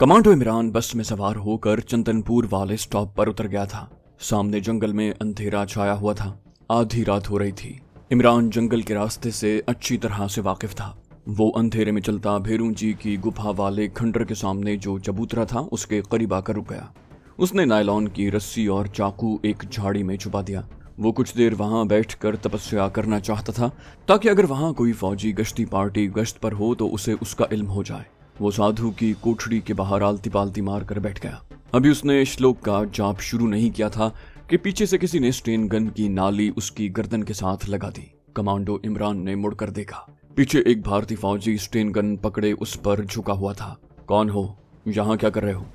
Commando Imran बस में सवार होकर चंदनपुर वाले स्टॉप पर उतर गया था। सामने जंगल में अंधेरा छाया हुआ था। आधी रात हो रही थी। इमरान जंगल के रास्ते से अच्छी तरह से वाकिफ था। वो अंधेरे में चलता भेरू जी की गुफा वाले खंडर के सामने जो चबूतरा था उसके करीब आकर रुक गया। उसने नायलॉन की रस्सी और चाकू एक झाड़ी में छुपा दिया। वो कुछ देर वहां बैठकर तपस्या करना चाहता था ताकि अगर वहां कोई फौजी गश्ती पार्टी गश्त पर हो तो उसे उसका इल्म हो जाए। वो साधु की कोठड़ी के बाहर आलती पालती मार कर बैठ गया। अभी उसने श्लोक का जाप शुरू नहीं किया था कि पीछे से किसी ने स्टेन गन की नाली उसकी गर्दन के साथ लगा दी। कमांडो इमरान ने मुड़कर देखा। पीछे एक भारतीय फौजी स्टेन गन पकड़े उस पर झुका हुआ था। कौन हो? यहाँ क्या कर रहे हो?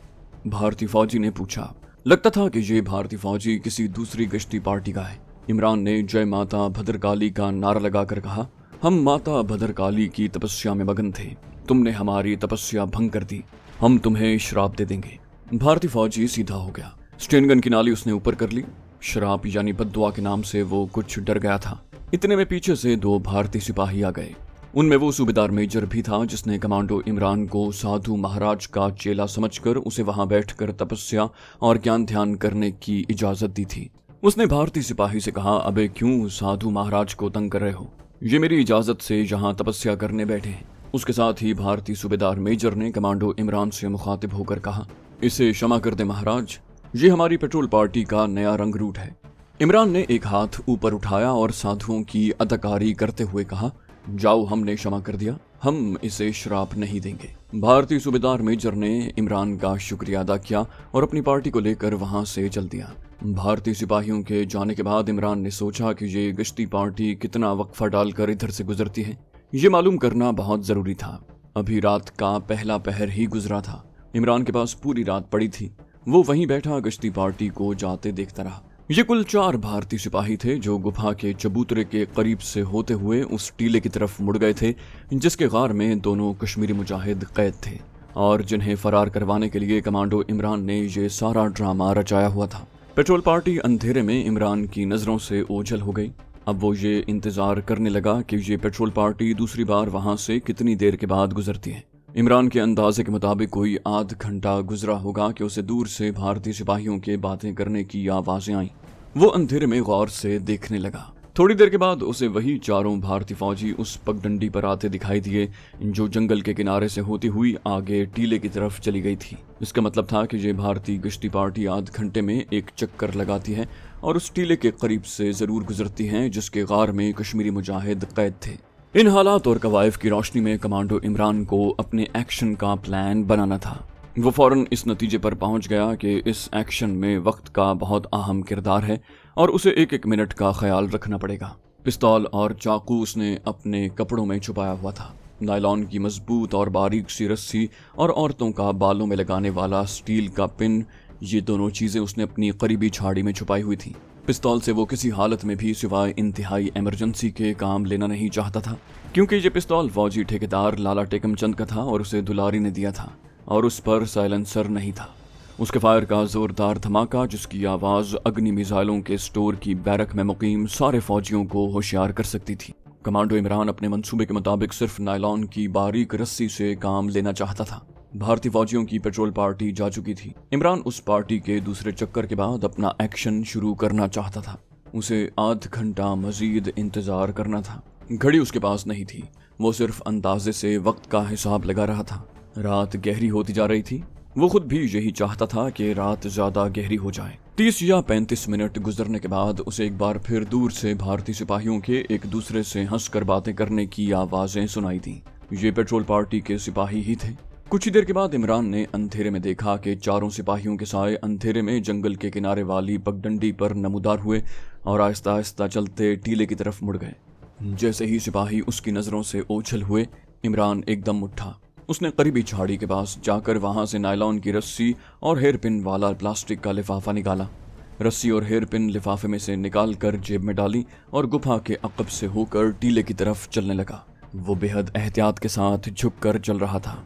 भारतीय फौजी ने पूछा। लगता था कि ये भारतीय फौजी किसी दूसरी गश्ती पार्टी का है। इमरान ने जय माता भद्रकाली का नारा लगाकर कहा, हम माता भद्रकाली की तपस्या में मगन थे। तुमने हमारी तपस्या भंग कर दी। हम तुम्हें श्राप दे देंगे। भारतीय फौजी सीधा हो गया। स्टेनगन की नाली उसने ऊपर कर ली। श्राप यानी बद्दुआ के नाम से वो कुछ डर गया था। इतने में पीछे से दो भारतीय सिपाही आ गए। उनमें वो सूबेदार मेजर भी था जिसने कमांडो इमरान को साधु महाराज का चेला समझकर उसे वहां बैठकर तपस्या और ज्ञान ध्यान करने की इजाजत दी थी। उसने भारतीय सिपाही से कहा, अबे क्यों साधु महाराज को तंग कर रहे हो? ये मेरी इजाजत से यहाँ तपस्या करने बैठे हैं। उसके साथ ही भारतीय सूबेदार मेजर ने कमांडो इमरान से मुखातिब होकर कहा, इसे क्षमा कर दे महाराज, ये हमारी पेट्रोल पार्टी का नया रंग रूट है। इमरान ने एक हाथ ऊपर उठाया और साधुओं की अदाकारी करते हुए कहा, जाओ, हमने क्षमा कर दिया, हम इसे श्राप नहीं देंगे। भारतीय सूबेदार मेजर ने इमरान का शुक्रिया अदा किया और अपनी पार्टी को लेकर वहां से चल दिया। भारतीय सिपाहियों के जाने के बाद इमरान ने सोचा कि ये गश्ती पार्टी कितना वक्फा डालकर इधर से गुजरती है, ये मालूम करना बहुत जरूरी था। अभी रात का पहला पहर ही गुजरा था। इमरान के पास पूरी रात पड़ी थी। वो वहीं बैठा गश्ती पार्टी को जाते देखता रहा। ये कुल 4 भारतीय सिपाही थे जो गुफा के चबूतरे के करीब से होते हुए उस टीले की तरफ मुड़ गए थे जिसके गार में दोनों कश्मीरी मुजाहिद कैद थे और जिन्हें फरार करवाने के लिए कमांडो इमरान ने ये सारा ड्रामा रचाया हुआ था। पेट्रोल पार्टी अंधेरे में इमरान की नजरों से ओझल हो गई। अब वो ये इंतजार करने लगा कि ये पेट्रोल पार्टी दूसरी बार वहां से कितनी देर के बाद गुजरती है। इमरान के अंदाजे के मुताबिक कोई आध घंटा गुजरा होगा कि उसे दूर से भारतीय सिपाहियों के बातें करने की आवाजें आई। वो अंधेरे में गौर से देखने लगा। थोड़ी देर के बाद उसे वही 4 भारतीय फौजी उस पगडंडी पर आते दिखाई दिए जो जंगल के किनारे से होती हुई आगे टीले की तरफ चली गई थी। इसका मतलब था कि ये भारतीय गश्ती पार्टी आध घंटे में एक चक्कर लगाती है और उस टीले के करीब से जरूर गुजरती हैं जिसके गार में कश्मीरी मुजाहिद कैद थे। इन हालात और कवायफ की रोशनी में कमांडो इमरान को अपने एक्शन का प्लान बनाना था। वो फौरन इस नतीजे पर पहुंच गया कि इस एक्शन में वक्त का बहुत अहम किरदार है और उसे एक मिनट का ख्याल रखना पड़ेगा। पिस्तौल और चाकू उसने अपने कपड़ों में छुपाया हुआ था। नायलॉन की मजबूत और बारीक सी रस्सी और औरतों का बालों में लगाने वाला स्टील का पिन, ये दोनों चीजें उसने अपनी करीबी झाड़ी में छुपाई हुई थी। पिस्तौल से वो किसी हालत में भी सिवाय इंतहाई इमरजेंसी के काम लेना नहीं चाहता था क्योंकि ये पिस्तौल फौजी ठेकेदार लाला टेकम चंद का था और उसे दुलारी ने दिया था और उस पर साइलेंसर नहीं था। उसके फायर का जोरदार धमाका जिसकी आवाज अग्नि मिसाइलों के स्टोर की बैरक में मुकीम सारे फौजियों को होशियार कर सकती थी। कमांडो इमरान अपने मंसूबे के मुताबिक सिर्फ नायलॉन की बारीक रस्सी से काम लेना चाहता था। भारतीय फौजियों की पेट्रोल पार्टी जा चुकी थी। इमरान उस पार्टी के दूसरे चक्कर के बाद अपना एक्शन शुरू करना चाहता था। उसे आध घंटा मजीद इंतजार करना था। घड़ी उसके पास नहीं थी। वो सिर्फ अंदाजे से वक्त का हिसाब लगा रहा था। रात गहरी होती जा रही थी। वो खुद भी यही चाहता था कि रात ज्यादा गहरी हो जाए। 30 या 35 मिनट गुजरने के बाद उसे एक बार फिर दूर से भारतीय सिपाहियों के एक दूसरे से हंसकर बातें करने की आवाजें सुनाई दी। ये पेट्रोल पार्टी के सिपाही ही थे। कुछ ही देर के बाद इमरान ने अंधेरे में देखा कि 4 सिपाहियों के साए अंधेरे में जंगल के किनारे वाली पगडंडी पर नमूदार हुए और आहिस्ता आहिस्ता चलते टीले की तरफ मुड़ गए। जैसे ही सिपाही उसकी नजरों से ओझल हुए, इमरान एकदम उठा। उसने करीबी झाड़ी के पास जाकर वहां से नायलॉन की रस्सी और हेयर पिन वाला प्लास्टिक का लिफाफा निकाला। रस्सी और हेयर पिन लिफाफे में से निकाल कर जेब में डाली और गुफा के अकब से होकर टीले की तरफ चलने लगा। वो बेहद एहतियात के साथ झुककर चल रहा था।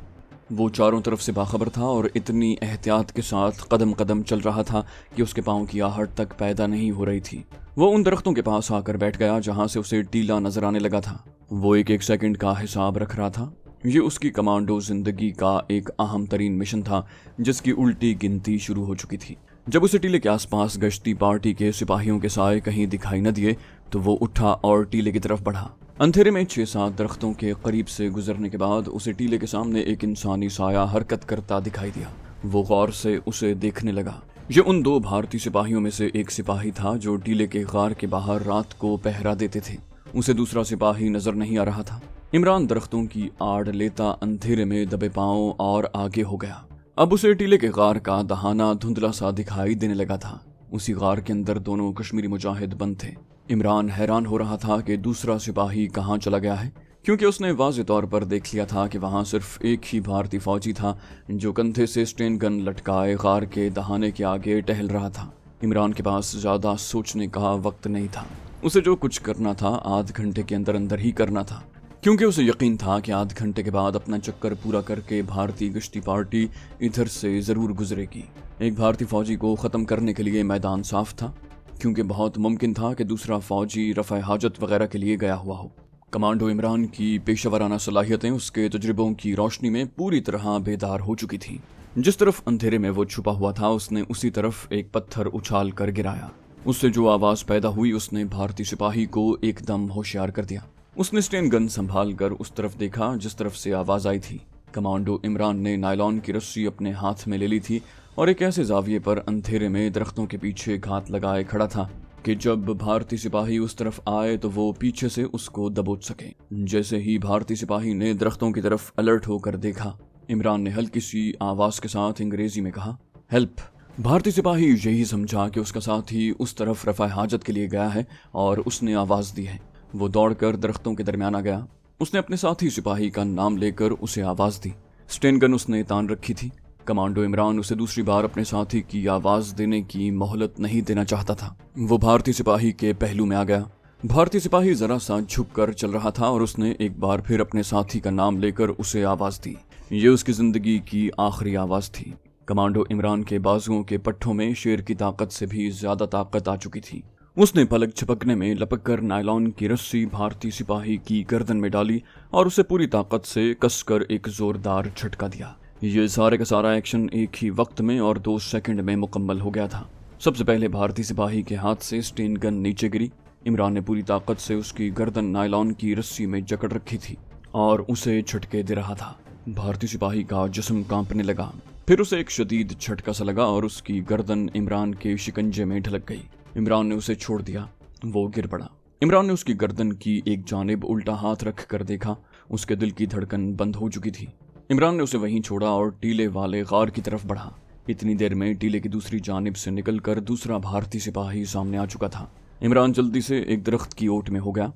वो चारों तरफ से बाखबर था और इतनी एहतियात के साथ कदम कदम चल रहा था कि उसके पांव की आहट तक पैदा नहीं हो रही थी। वो उन दरख्तों के पास आकर बैठ गया जहां से उसे टीला नजर आने लगा था। वो एक सेकंड का हिसाब रख रहा था ये उसकी कमांडो जिंदगी का एक अहम तरीन मिशन था जिसकी उल्टी गिनती शुरू हो चुकी थी। जब उसे टीले के आसपास गश्ती पार्टी के सिपाहियों के साए कहीं दिखाई न दिए तो वो उठा और टीले की तरफ बढ़ा। अंधेरे में 6-7 दरख्तों के करीब से गुजरने के बाद उसे टीले के सामने एक इंसानी साया हरकत करता दिखाई दिया। वो गौर से उसे देखने लगा। ये उन 2 भारतीय सिपाहियों में से एक सिपाही था जो टीले के गार के बाहर रात को पहरा देते थे। उसे दूसरा सिपाही नजर नहीं आ रहा था। इमरान दरख्तों की आड़ लेता अंधेरे में दबे पांव और आगे हो गया। अब उसे टीले के गार का दहाना धुंधला सा दिखाई देने लगा था। उसी गार के अंदर दोनों कश्मीरी मुजाहिद बंद थे। इमरान हैरान हो रहा था कि दूसरा सिपाही कहाँ चला गया है, क्योंकि उसने वाज़े तौर पर देख लिया था कि वहां सिर्फ एक ही भारतीय फौजी था जो कंधे से स्टेन गन लटकाए गार के दहाने के आगे टहल रहा था। इमरान के पास ज्यादा सोचने का वक्त नहीं था। उसे जो कुछ करना था आध घंटे के अंदर अंदर ही करना था, क्योंकि उसे यकीन था कि आध घंटे के बाद अपना चक्कर पूरा करके भारतीय गश्ती पार्टी इधर से जरूर गुजरेगी। एक भारतीय फौजी को खत्म करने के लिए मैदान साफ था, क्योंकि बहुत मुमकिन था कि दूसरा फौजी रफ़ा हाजत वगैरह के लिए गया हुआ हो। कमांडो इमरान की पेशेवराना सलाहियतें उसके तजुर्बों की रोशनी में पूरी तरह बेदार हो चुकी थी। जिस तरफ अंधेरे में वो छुपा हुआ था उसने उसी तरफ एक पत्थर उछाल कर गिराया। उससे जो आवाज पैदा हुई उसने भारतीय सिपाही को एकदम होशियार कर दिया। उसने स्टेन गन संभाल कर उस तरफ देखा जिस तरफ से आवाज आई थी। कमांडो इमरान ने नायलॉन की रस्सी अपने हाथ में ले ली थी और एक ऐसे जाविये पर अंधेरे में दरख्तों के पीछे घात लगाए खड़ा था कि जब भारतीय सिपाही उस तरफ आए तो वो पीछे से उसको दबोच सके। जैसे ही भारतीय सिपाही ने दरख्तों की तरफ अलर्ट होकर देखा, इमरान ने हल्की सी आवाज के साथ अंग्रेजी में कहा, हेल्प। भारतीय सिपाही यही समझा कि उसका साथी उस तरफ रफ़ा हाजत के लिए गया है और उसने आवाज दी है। वो दौड़कर दरख्तों के दरमियान आ गया। उसने अपने साथी सिपाही का नाम लेकर उसे आवाज दी। स्टेन गन उसने तान रखी थी। कमांडो इमरान उसे दूसरी बार अपने साथी की आवाज देने की मोहलत नहीं देना चाहता था। वो भारतीय सिपाही के पहलू में आ गया। भारतीय सिपाही जरा सा झुक कर चल रहा था और उसने एक बार फिर अपने साथी का नाम लेकर उसे आवाज दी। ये उसकी जिंदगी की आखिरी आवाज थी। कमांडो इमरान के बाजुओं के पट्टों में शेर की ताकत से भी ज्यादा ताकत आ चुकी थी। उसने पलक झपकने में लपक कर नायलॉन की रस्सी भारतीय सिपाही की गर्दन में डाली और उसे पूरी ताकत से कसकर एक जोरदार झटका दिया। ये सारे का सारा एक्शन एक ही वक्त में और 2 सेकंड में मुकम्मल हो गया था। सबसे पहले भारतीय सिपाही के हाथ से स्टेन गन नीचे गिरी। इमरान ने पूरी ताकत से उसकी गर्दन नायलॉन की रस्सी में जकड़ रखी थी और उसे झटके दे रहा था। भारतीय सिपाही का जिस्म कांपने लगा। फिर उसे एक शदीद झटका सा लगा और उसकी गर्दन इमरान के शिकंजे में ढलक गई। इमरान ने उसे छोड़ दिया। वो गिर पड़ा। इमरान ने उसकी गर्दन की एक जानिब उल्टा हाथ रख कर देखा। उसके दिल की धड़कन बंद हो चुकी थी। इमरान ने उसे वहीं छोड़ा और टीले वाले गार की तरफ बढ़ा। इतनी देर में टीले की दूसरी जानिब से निकलकर दूसरा भारतीय सिपाही सामने आ चुका था। इमरान जल्दी से एक दरख्त की ओट में हो गया।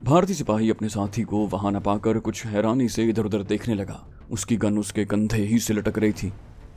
भारतीय सिपाही अपने साथी को वहां न पाकर कुछ हैरानी से इधर उधर देखने लगा। उसकी गन उसके कंधे ही से लटक रही थी।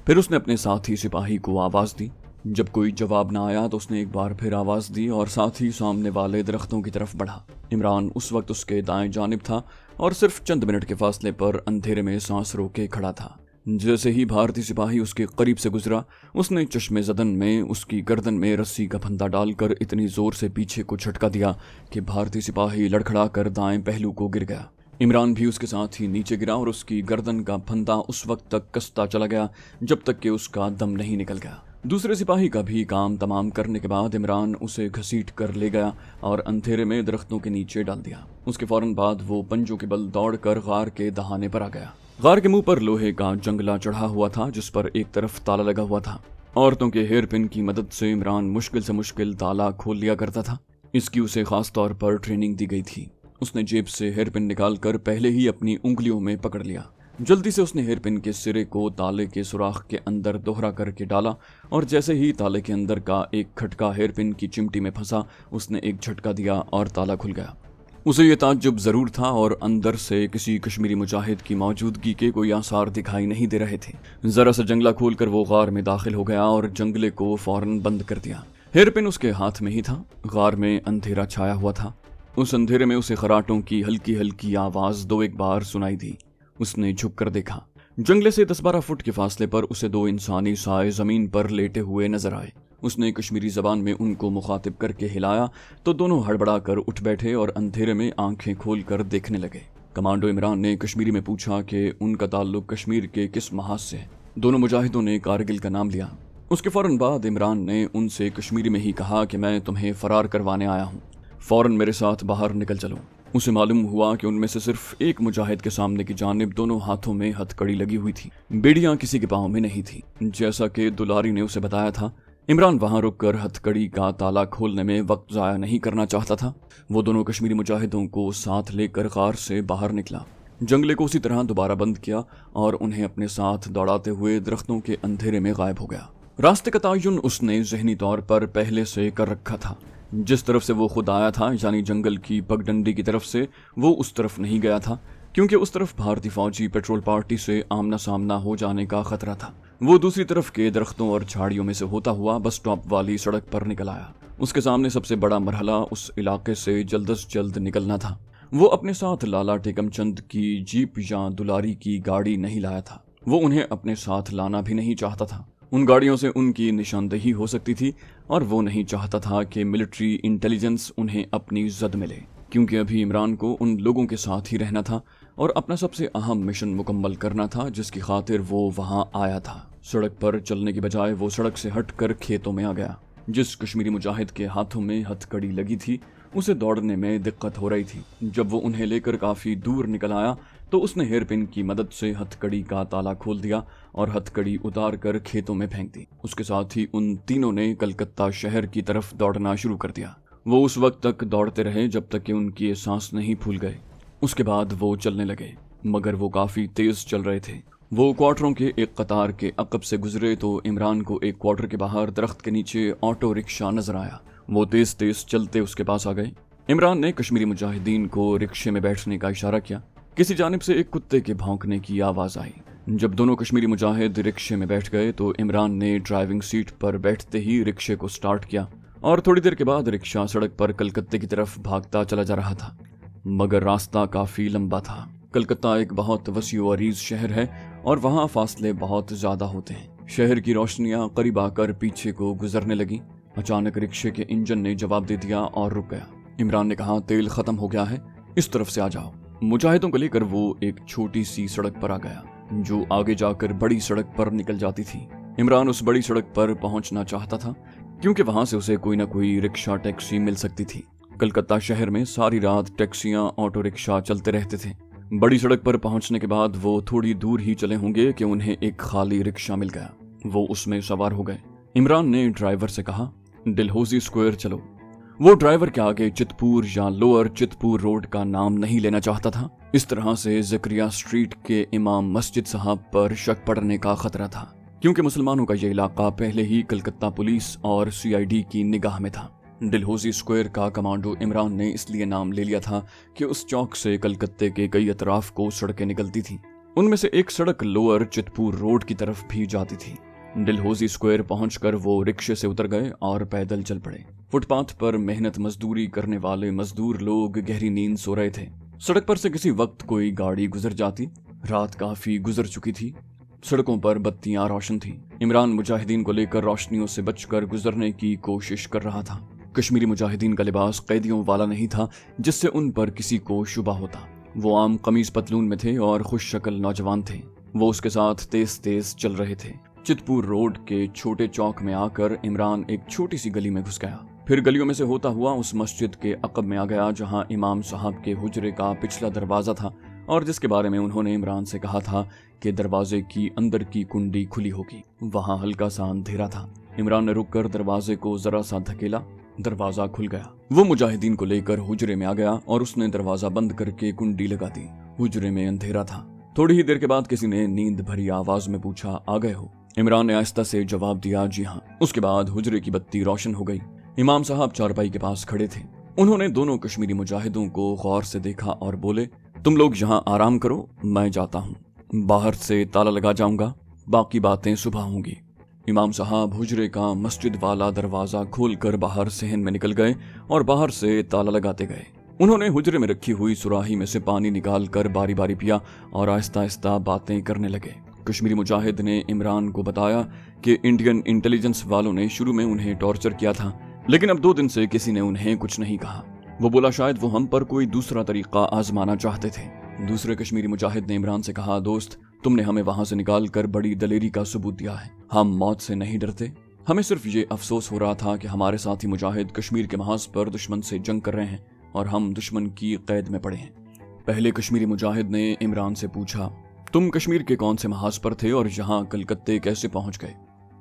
फिर उसने अपने साथी सिपाही को आवाज दी। जब कोई जवाब न आया तो उसने एक बार फिर आवाज दी और साथी सामने वाले दरख्तों की तरफ बढ़ा। इमरान उस वक्त उसके दाएं जानिब था और सिर्फ चंद मिनट के फासले पर अंधेरे में सांस रोके खड़ा था। जैसे ही भारतीय सिपाही उसके करीब से गुजरा, उसने चश्मे जदन में उसकी गर्दन में रस्सी का फंदा डालकर इतनी जोर से पीछे को झटका दिया कि भारतीय सिपाही लड़खड़ा कर दाएं पहलू को गिर गया। इमरान भी उसके साथ ही नीचे गिरा और उसकी गर्दन का फंदा उस वक्त तक कसता चला गया जब तक कि उसका दम नहीं निकल गया। दूसरे सिपाही का भी काम तमाम करने के बाद इमरान उसे घसीट कर ले गया और अंधेरे में दरख्तों के नीचे डाल दिया। उसके फौरन बाद वो पंजों के बल दौड़कर गार के दहाने पर आ गया। गार के मुंह पर लोहे का जंगला चढ़ा हुआ था जिस पर एक तरफ ताला लगा हुआ था। औरतों के हेयर पिन की मदद से इमरान मुश्किल से मुश्किल ताला खोल लिया करता था। इसकी उसे खास तौर पर ट्रेनिंग दी गई थी। उसने जेब से हेयर पिन निकालकर पहले ही अपनी उंगलियों में पकड़ लिया। जल्दी से उसने हेयर पिन के सिरे को ताले के सुराख के अंदर दोहरा करके डाला और जैसे ही ताले के अंदर का एक खटका हेयर पिन की चिमटी में फंसा, उसने एक झटका दिया और ताला खुल गया। उसे ये ताज्जुब जरूर था और अंदर से किसी कश्मीरी मुजाहिद की मौजूदगी के कोई आसार दिखाई नहीं दे रहे थे। जरा सा जंगला खोलकर वो गार में दाखिल हो गया और जंगले को फौरन बंद कर दिया। हेयर पिन उसके हाथ में ही था। गार में अंधेरा छाया हुआ था। उस अंधेरे में उसे खराटों की हल्की हल्की आवाज 2-1 बार सुनाई दी। उसने झुक कर देखा। जंगले से 10-12 फुट के फासले पर उसे 2 इंसानी साए जमीन पर लेटे हुए नजर आए। उसने कश्मीरी जबान में उनको मुखातिब करके हिलाया तो दोनों हड़बड़ा कर उठ बैठे और अंधेरे में आंखें खोलकर देखने लगे। कमांडो इमरान ने कश्मीरी में पूछा कि उनका ताल्लुक कश्मीर के किस महाज से है। दोनों मुजाहिदों ने कारगिल का नाम लिया। उसके फौरन बाद इमरान ने उनसे कश्मीरी में ही कहा कि मैं तुम्हें फरार करवाने आया हूँ, फौरन मेरे साथ बाहर निकल चलो। उसे मालूम हुआ कि उनमें से सिर्फ एक मुजाहिद के सामने की जानिब दोनों हाथों में हथकड़ी लगी हुई थी, बेड़ियां किसी के पांव में नहीं थी। जैसा कि दुलारी ने उसे बताया था, इमरान वहां रुककर हथकड़ी का ताला खोलने में वक्त जाया नहीं करना चाहता था। वो दोनों कश्मीरी मुजाहिदों को साथ लेकर गार से बाहर निकला, जंगले को उसी तरह दोबारा बंद किया और उन्हें अपने साथ दौड़ाते हुए दरख्तों के अंधेरे में गायब हो गया। रास्ते का तयन उसने जहनी तौर पर पहले से कर रखा था। जिस तरफ से वो खुद आया था, यानी जंगल की पगडंडी की तरफ से, वो उस तरफ नहीं गया था, क्योंकि उस तरफ भारतीय फौजी पेट्रोल पार्टी से आमना सामना हो जाने का खतरा था। वो दूसरी तरफ के दरख्तों और झाड़ियों में से होता हुआ बस स्टॉप वाली सड़क पर निकल आया। उसके सामने सबसे बड़ा मरहला उस इलाके से जल्द अज जल्द निकलना था। वो अपने साथ लाला टेकम चंद की जीप या दुलारी की गाड़ी नहीं लाया था। वो उन्हें अपने साथ लाना भी नहीं चाहता था। उन गाड़ियों से उनकी निशानदेही हो सकती थी और वो नहीं चाहता था कि मिलिट्री इंटेलिजेंस उन्हें अपनी जद मिले, क्योंकि अभी इमरान को उन लोगों के साथ ही रहना था और अपना सबसे अहम मिशन मुकम्मल करना था जिसकी खातिर वो वहां आया था। सड़क पर चलने की बजाय वो सड़क से हटकर खेतों में आ गया। जिस कश्मीरी मुजाहिद के हाथों में हथकड़ी लगी थी उसे दौड़ने में दिक्कत हो रही थी। जब वो उन्हें लेकर काफी दूर निकल आया तो उसने हेयरपिन की मदद से हथकड़ी का ताला खोल दिया और हथकड़ी उतार कर खेतों में फेंक दी। उसके साथ ही उन तीनों ने कलकत्ता शहर की तरफ दौड़ना शुरू कर दिया। वो उस वक्त तक दौड़ते रहे जब तक कि उनकी सांस नहीं फूल गए। उसके बाद वो चलने लगे, मगर वो काफी तेज चल रहे थे। वो क्वार्टरों के एक कतार के अकब से गुजरे तो इमरान को एक क्वार्टर के बाहर दरख्त के नीचे ऑटो रिक्शा नजर आया। वो तेज तेज चलते उसके पास आ गए। इमरान ने कश्मीरी मुजाहिदीन को रिक्शे में बैठने का इशारा किया। किसी जानिब से एक कुत्ते के भौंकने की आवाज आई। जब दोनों कश्मीरी मुजाहिद रिक्शे में बैठ गए तो इमरान ने ड्राइविंग सीट पर बैठते ही रिक्शे को स्टार्ट किया और थोड़ी देर के बाद रिक्शा सड़क पर कलकत्ते की तरफ भागता चला जा रहा था, मगर रास्ता काफी लंबा था। कलकत्ता एक बहुत वसीओ अरीज शहर है और वहाँ फासले बहुत ज्यादा होते हैं। शहर की रोशनियां करीब आकर पीछे को गुजरने लगी। अचानक रिक्शे के इंजन ने जवाब दे दिया और रुक गया। इमरान ने कहा, तेल खत्म हो गया है, इस तरफ से आ जाओ। मुजाहिदों को लेकर वो एक छोटी सी सड़क पर आ गया जो आगे जाकर बड़ी सड़क पर निकल जाती थी। इमरान उस बड़ी सड़क पर पहुंचना चाहता था क्योंकि वहां से उसे कोई ना कोई रिक्शा टैक्सी मिल सकती थी। कलकत्ता शहर में सारी रात टैक्सियां ऑटो रिक्शा चलते रहते थे। बड़ी सड़क पर पहुंचने के बाद वो थोड़ी दूर ही चले होंगे कि उन्हें एक खाली रिक्शा मिल गया। वो उसमें सवार हो गए। इमरान ने ड्राइवर से कहा, डलहौजी स्क्वायर चलो। वो ड्राइवर के आगे चितपुर या लोअर चितपुर रोड का नाम नहीं लेना चाहता था। इस तरह से जकरिया स्ट्रीट के इमाम मस्जिद साहब पर शक पड़ने का खतरा था, क्योंकि मुसलमानों का यह इलाका पहले ही कलकत्ता पुलिस और CID की निगाह में था। डलहौजी स्क्वायर का कमांडो इमरान ने इसलिए नाम ले लिया था कि उस चौक से कलकत्ते के कई अतराफ को सड़कें निकलती थीं। उनमें से एक सड़क लोअर चितपुर रोड की तरफ भी जाती थी। डलहौजी स्क्वायर पहुंचकर वो रिक्शे से उतर गए और पैदल चल पड़े। फुटपाथ पर मेहनत मजदूरी करने वाले मजदूर लोग गहरी नींद सो रहे थे। सड़क पर से किसी वक्त कोई गाड़ी गुजर जाती। रात काफी गुजर चुकी थी। सड़कों पर बत्तियां रोशन थी। इमरान मुजाहिदीन को लेकर रोशनियों से बचकर गुजरने की कोशिश कर रहा था। कश्मीरी मुजाहिदीन का लिबास कैदियों वाला नहीं था जिससे उन पर किसी को शुबा होता। वो आम कमीज पतलून में थे और खुश शक्ल नौजवान थे। वो उसके साथ तेज तेज चल रहे थे। चितपुर रोड के छोटे चौक में आकर इमरान एक छोटी सी गली में घुस गया। फिर गलियों में से होता हुआ उस मस्जिद के अकब में आ गया जहां इमाम साहब के हुजरे का पिछला दरवाजा था और जिसके बारे में उन्होंने इमरान से कहा था कि दरवाजे की अंदर की कुंडी खुली होगी। वहां हल्का सा अंधेरा था। इमरान ने रुककर दरवाजे को जरा सा धकेला। दरवाजा खुल गया। वो मुजाहिदीन को लेकर हुजरे में आ गया और उसने दरवाजा बंद करके कुंडी लगा दी। हुजरे में अंधेरा था। थोड़ी ही देर के बाद किसी ने नींद भरी आवाज में पूछा, आ गए हो? इमरान ने आहिस्ता से जवाब दिया, जी हाँ। उसके बाद हुजरे की बत्ती रोशन हो गई। इमाम साहब चारपाई के पास खड़े थे। उन्होंने दोनों कश्मीरी मुजाहिदों को गौर से देखा और बोले, तुम लोग यहाँ आराम करो, मैं जाता हूँ। बाहर से ताला लगा जाऊंगा, बाकी बातें सुबह होंगी। इमाम साहब हुजरे का मस्जिद वाला दरवाजा खोलकर बाहर सहन में निकल गए और बाहर से ताला लगाते गए। उन्होंने हुजरे में रखी हुई सुराही में से पानी निकालकर बारी बारी पिया और आहिस्ता आहिस्ता बातें करने लगे। कश्मीरी मुजाहिद ने इमरान को बताया कि इंडियन इंटेलिजेंस वालों ने शुरू में उन्हें टॉर्चर किया था, लेकिन अब 2 दिन से किसी ने उन्हें कुछ नहीं कहा। वो बोला शायद वो हम पर कोई दूसरा तरीका आजमाना चाहते थे। दूसरे कश्मीरी मुजाहिद ने इमरान से कहा, दोस्त, तुमने हमें वहां से निकाल कर बड़ी दलेरी का सबूत दिया है। हम मौत से नहीं डरते। हमें सिर्फ ये अफसोस हो रहा था कि हमारे साथी मुजाहिद कश्मीर के महाज पर दुश्मन से जंग कर रहे हैं और हम दुश्मन की कैद में पड़े हैं। पहले कश्मीरी मुजाहिद ने इमरान से पूछा, तुम कश्मीर के कौन से महाज पर थे और यहाँ कलकत्ते कैसे पहुंच गए?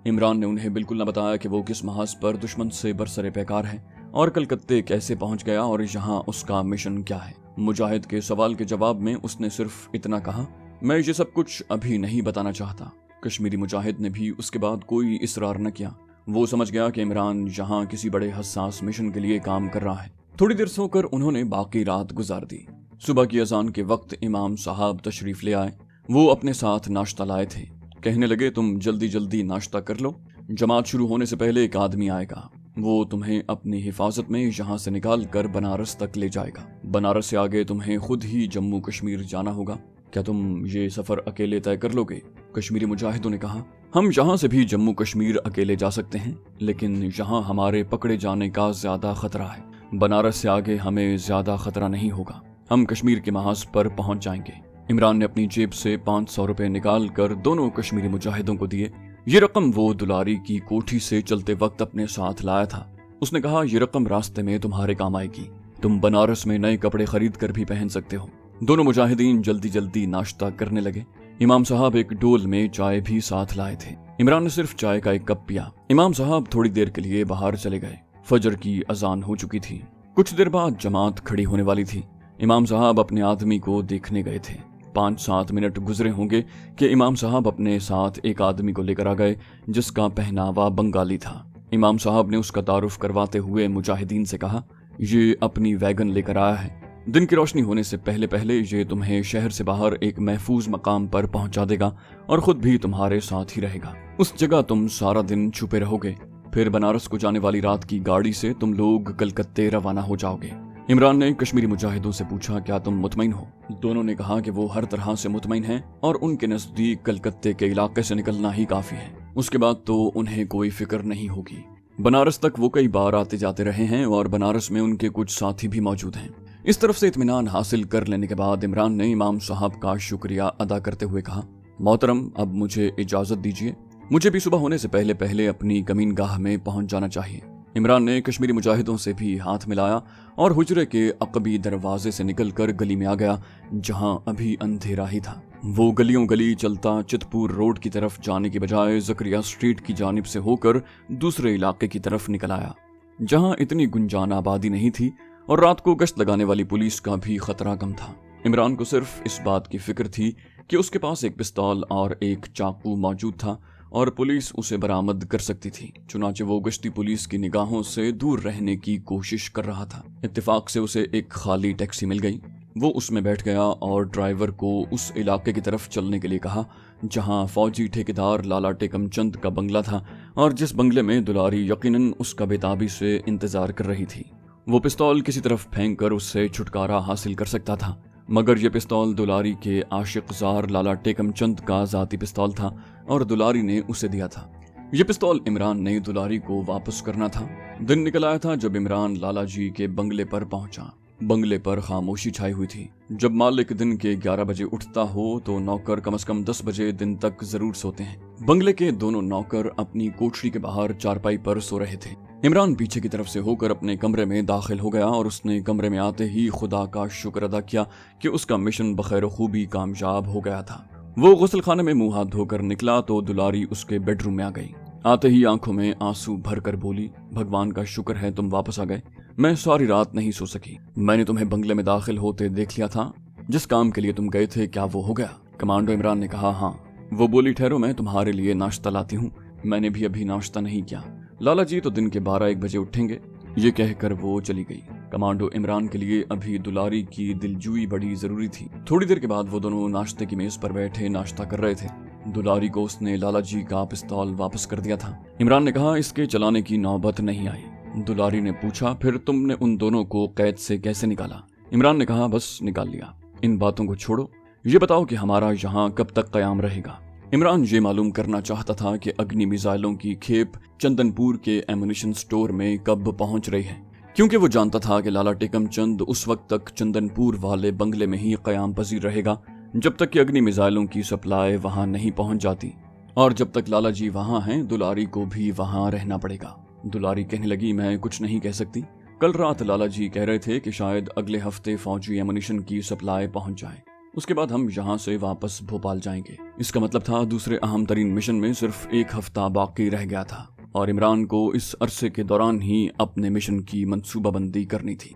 इमरान ने उन्हें बिल्कुल न बताया कि वो किस महाज पर दुश्मन से बरसरे पैकार है और कलकत्ते कैसे पहुंच गया और यहाँ उसका मिशन क्या है। मुजाहिद के सवाल के जवाब में उसने सिर्फ इतना कहा, मैं ये सब कुछ अभी नहीं बताना चाहता। कश्मीरी मुजाहिद ने भी उसके बाद कोई इसरार न किया। वो समझ गया कि इमरान यहाँ किसी बड़े हसास मिशन के लिए काम कर रहा है। थोड़ी देर सोकर उन्होंने बाकी रात गुजार दी। सुबह की अजान के वक्त इमाम साहब तशरीफ ले आए। वो अपने साथ नाश्ता लाए थे। कहने लगे, तुम जल्दी जल्दी नाश्ता कर लो, जमात शुरू होने से पहले एक आदमी आएगा। वो तुम्हें अपनी हिफाजत में यहाँ से निकाल कर बनारस तक ले जाएगा। बनारस से आगे तुम्हें खुद ही जम्मू कश्मीर जाना होगा। क्या तुम ये सफर अकेले तय कर लोगे? कश्मीरी मुजाहिदों ने कहा, हम यहाँ से भी जम्मू कश्मीर अकेले जा सकते हैं, लेकिन यहाँ हमारे पकड़े जाने का ज्यादा खतरा है। बनारस से आगे हमें ज्यादा खतरा नहीं होगा। हम कश्मीर के महाज पर पहुंच जाएंगे। इमरान ने अपनी जेब से 500 रुपए निकाल कर दोनों कश्मीरी मुजाहिदों को दिए। ये रकम वो दुलारी की कोठी से चलते वक्त अपने साथ लाया था। उसने कहा, ये रकम रास्ते में तुम्हारे काम आएगी। तुम बनारस में नए कपड़े खरीद कर भी पहन सकते हो। दोनों मुजाहिदीन जल्दी जल्दी नाश्ता करने लगे। इमाम साहब एक डोल में चाय भी साथ लाए थे। इमरान ने सिर्फ चाय का एक कप पिया। इमाम साहब थोड़ी देर के लिए बाहर चले गए। फजर की अजान हो चुकी थी। कुछ देर बाद जमात खड़ी होने वाली थी। इमाम साहब अपने आदमी को देखने गए थे। 5-7 मिनट गुजरे होंगे कि इमाम साहब अपने साथ एक आदमी को लेकर आ गए जिसका पहनावा बंगाली था। इमाम साहब ने उसका तारुफ करवाते हुए मुजाहिदीन से कहा, ये अपनी वैगन लेकर आया है। दिन की रोशनी होने से पहले पहले ये तुम्हें शहर से बाहर एक महफूज मकाम पर पहुंचा देगा और खुद भी तुम्हारे साथ ही रहेगा। उस जगह तुम सारा दिन छुपे रहोगे। फिर बनारस को जाने वाली रात की गाड़ी से तुम लोग कलकत्ते रवाना हो जाओगे। इमरान ने कश्मीरी मुजाहिदों से पूछा, क्या तुम मुतमईन हो? दोनों ने कहा कि वो हर तरह से मुतमईन हैं और उनके नजदीक कलकत्ते के इलाके से निकलना ही काफी है। उसके बाद तो उन्हें कोई फिक्र नहीं होगी। बनारस तक वो कई बार आते जाते रहे हैं और बनारस में उनके कुछ साथी भी मौजूद हैं। इस तरफ से इत्मीनान हासिल कर लेने के बाद इमरान ने इमाम साहब का शुक्रिया अदा करते हुए कहा, मोहतरम, अब मुझे इजाजत दीजिए। मुझे भी सुबह होने से पहले पहले अपनी कमीनगाह में पहुंच जाना चाहिए। इमरान ने कश्मीरी मुजाहिदों से भी हाथ मिलाया और हुजरे के अकबी दरवाजे से निकलकर गली में आ गया, जहां अभी अंधेरा ही था। वो गलियों गली चलता चितपुर रोड की तरफ जाने की बजाय जकरिया स्ट्रीट की जानिब से होकर दूसरे इलाके की तरफ निकल आया, जहां इतनी गुंजान आबादी नहीं थी और रात को गश्त लगाने वाली पुलिस का भी खतरा कम था। इमरान को सिर्फ इस बात की फिक्र थी कि उसके पास एक पिस्तौल और एक चाकू मौजूद था और पुलिस उसे बरामद कर सकती थी। चुनाचे वो गश्ती पुलिस की निगाहों से दूर रहने की कोशिश कर रहा था। इत्तेफाक से उसे एक खाली टैक्सी मिल गई। वो उसमें बैठ गया और ड्राइवर को उस इलाके की तरफ चलने के लिए कहा जहां फौजी ठेकेदार लाला टेकम चंद का बंगला था और जिस बंगले में दुलारी यकीनन उसका बेताबी से इंतजार कर रही थी। वो पिस्तौल किसी तरफ फेंक कर उससे छुटकारा हासिल कर सकता था, मगर यह पिस्तौल दुलारी के आशिक जार लाला टेकम चंद का जाती पिस्तौल था और दुलारी ने उसे दिया था। यह पिस्तौल इमरान ने दुलारी को वापस करना था। दिन निकल आया था जब इमरान लाला जी के बंगले पर पहुंचा। बंगले पर खामोशी छाई हुई थी। जब मालिक दिन के 11 बजे उठता हो तो नौकर कम से कम 10 बजे दिन तक जरूर सोते हैं। बंगले के दोनों नौकर अपनी कोठरी के बाहर चारपाई पर सो रहे थे। इमरान पीछे की तरफ से होकर अपने कमरे में दाखिल हो गया और उसने कमरे में आते ही खुदा का शुक्र अदा किया कि उसका मिशन बखैर खूबी कामयाब हो गया था। वो गुस्ल खाने में मुंह हाथ धोकर निकला तो दुलारी उसके बेडरूम में आ गई। आते ही आंखों में आंसू भरकर बोली, भगवान का शुक्र है तुम वापस आ गए। मैं सारी रात नहीं सो सकी। मैंने तुम्हें बंगले में दाखिल होते देख लिया था। जिस काम के लिए तुम गए थे क्या वो हो गया? कमांडो इमरान ने कहा, हाँ। वो बोली, ठहरो, मैं तुम्हारे लिए नाश्ता लाती हूँ। मैंने भी अभी नाश्ता नहीं किया। लाला जी तो दिन के 12-1 बजे उठेंगे। ये कहकर वो चली गई। कमांडो इमरान के लिए अभी दुलारी की दिलजुई बड़ी जरूरी थी। थोड़ी देर के बाद वो दोनों नाश्ते की मेज पर बैठे नाश्ता कर रहे थे। दुलारी को उसने लाला जी का पिस्तौल वापस कर दिया था। इमरान ने कहा, इसके चलाने की नौबत नहीं आई। दुलारी ने पूछा, फिर तुमने उन दोनों को कैद से कैसे निकाला? इमरान ने कहा, बस निकाल लिया। इन बातों को छोड़ो, ये बताओ कि हमारा यहाँ कब तक कयाम रहेगा। इमरान ये मालूम करना चाहता था कि अग्नि मिसाइलों की खेप चंदनपुर के एमुनिशन स्टोर में कब पहुंच रही है। क्योंकि वो जानता था कि लाला टेकम चंद उस वक्त तक चंदनपुर वाले बंगले में ही क़याम पजीर रहेगा जब तक कि अग्नि मिसाइलों की सप्लाई वहां नहीं पहुंच जाती, और जब तक लाला जी वहां हैं दुलारी को भी वहां रहना पड़ेगा। दुलारी कहने लगी, मैं कुछ नहीं कह सकती। कल रात लाला जी कह रहे थे कि शायद अगले हफ्ते फौजी एमुनिशन की सप्लाई पहुंच जाए, उसके बाद हम यहाँ से वापस भोपाल जाएंगे। इसका मतलब था दूसरे अहम तरीन मिशन में सिर्फ 1 हफ्ता बाकी रह गया था और इमरान को इस अरसे के दौरान ही अपने मिशन की मंसूबाबंदी करनी थी।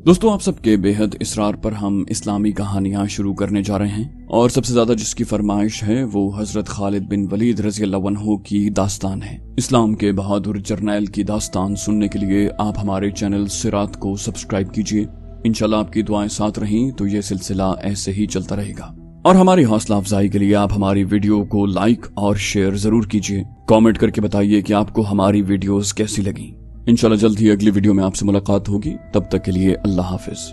दोस्तों, आप सबके बेहद इसरार पर हम इस्लामी कहानियां शुरू करने जा रहे हैं और सबसे ज्यादा जिसकी फरमाइश है वो हजरत खालिद बिन वलीद रज़ियल्लाहु अन्हु की दास्तान है। इस्लाम के बहादुर जर्नैल की दास्तान सुनने के लिए आप हमारे चैनल सिरात को सब्सक्राइब कीजिए। इंशाल्लाह आपकी दुआएं साथ रहीं तो ये सिलसिला ऐसे ही चलता रहेगा। और हमारी हौसला अफजाई के लिए आप हमारी वीडियो को लाइक और शेयर जरूर कीजिए। कमेंट करके बताइए कि आपको हमारी वीडियोस कैसी लगी। इंशाल्लाह जल्द ही अगली वीडियो में आपसे मुलाकात होगी। तब तक के लिए अल्लाह हाफिज।